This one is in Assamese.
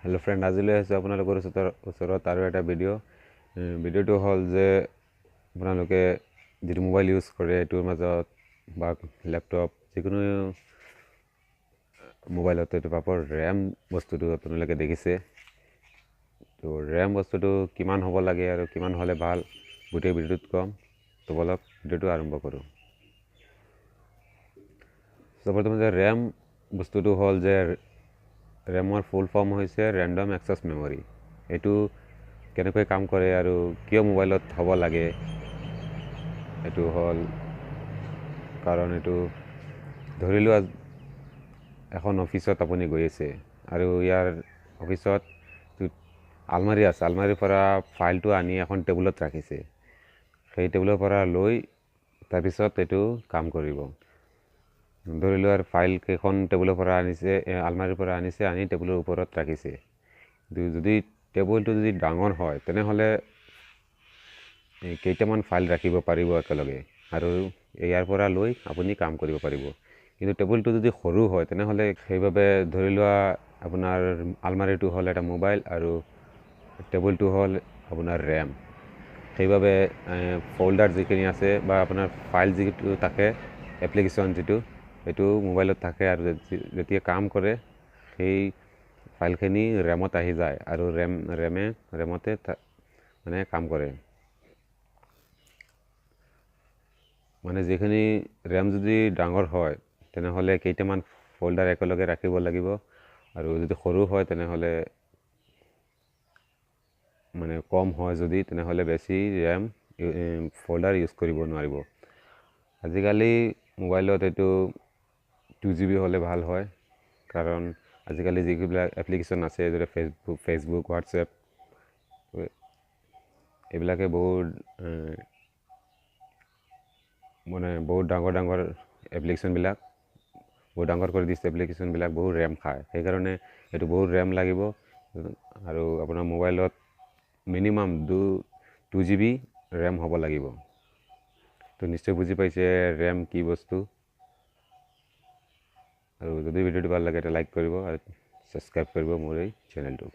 हेलो फ्रेंड আজিলৈ আছে আপোনালোকৰ ওচৰত আৰু এটা ভিডিঅ'টো হ'ল যে আপোনালোকে যিটো মোবাইল ইউজ কৰে এটোৰ মাজত বা ল্যাপটপ যিকোনো মোবাইলত এটো পাপৰ RAM বস্তুটো আপোনালোকে দেখিছে তো RAM বস্তুটো কিমান হ'ব লাগে আৰু কিমান হলে ভাল গোটেই ভিডিঅ'টোত কম তো বলক ভিডিঅ'টো আৰম্ভ কৰো প্ৰথমে যে RAM বস্তুটো হ'ল যে RAM ফুল ফৰ্ম হৈছে ৰেন্ডম এক্সেস মেমৰি এটো কেনেকৈ কাম কৰে আৰু কিয় মোবাইলত হ'ব লাগে এটো হ'ল কাৰণ এটো ধৰিলো এখন অফিসত আপুনি গৈ আছে আৰু ইয়াৰ অফিসত আলমাৰি আছে আলমাৰিৰ পৰা ফাইলটো আনি এখন টেবুলত ৰাখিছে সেই টেবুলৰ পৰা লৈ তাৰ পিছত এটো কাম কৰিব ধৰিলো আৰু ফাইল কেখন টেবুলৰ পৰা আনিছে আলমাৰিৰ পৰা আনিছে আনি টেবুলৰ ওপৰত ৰাখিছে যদি টেবুলটো যদি ডাঙৰ হয় তেনে হলে কেইটামান ফাইল ৰাখিব পাৰিব একেলগে আৰু ইয়াৰ পৰা লৈ আপুনি কাম কৰিব পাৰিব কিন্তু টেবুলটো যদি সৰু হয় তেনে হলে সেইভাবে ধৰিলোৱা আপোনাৰ আলমাৰিটো হ'ল এটা মোবাইল আৰু টেবুলটো হ'ল আপোনাৰ RAM সেইভাবে ফোল্ডাৰ যিখিনি আছে বা আপোনাৰ ফাইল যিটো থাকে এপ্লিকেশন যিটো এটো মোবাইলত থাকে আৰু যেতিয়া কাম কৰে সেই ফাইলখিনি RAMত আহি যায় আৰু RAMতে মানে কাম কৰে মানে যেখিনি RAM যদি ডাঙৰ হয় তেনে হলে কেইটামান ফোল্ডাৰ একেলগে ৰাখিব লাগিব আৰু যদি সৰু হয় তেনে হলে মানে কম হয় যদি তেনে হলে বেছি RAM ফোল্ডাৰ ইউজ কৰিব নোৱাৰিব আজিকালি মোবাইলত এটো 2GB হলে ভাল হয় কাৰণ আজিকালি যিবিলাক এপ্লিকেশন আছে যেনে ফেসবুক হোৱাটসঅ্যাপ এইবিলাকে বহুত মানে বহুত ডাঙৰ এপ্লিকেশন বিলাক বহুত ডাঙৰ কৰি দিছে এপ্লিকেশন বিলাক বহুত RAM খায় সেই কাৰণে এটো বহুত RAM লাগিব আৰু আপোনাৰ মোবাইলত মিনিমাম 2GB RAM হ'ব লাগিব তো নিশ্চয় বুজি পাইছে RAM কি বস্তু আৰু যদি ভিডিঅ'টো ভাল লাগে এটা লাইক কৰিব আৰু সাবস্ক্ৰাইব কৰিব মোৰ এই চেনেলটো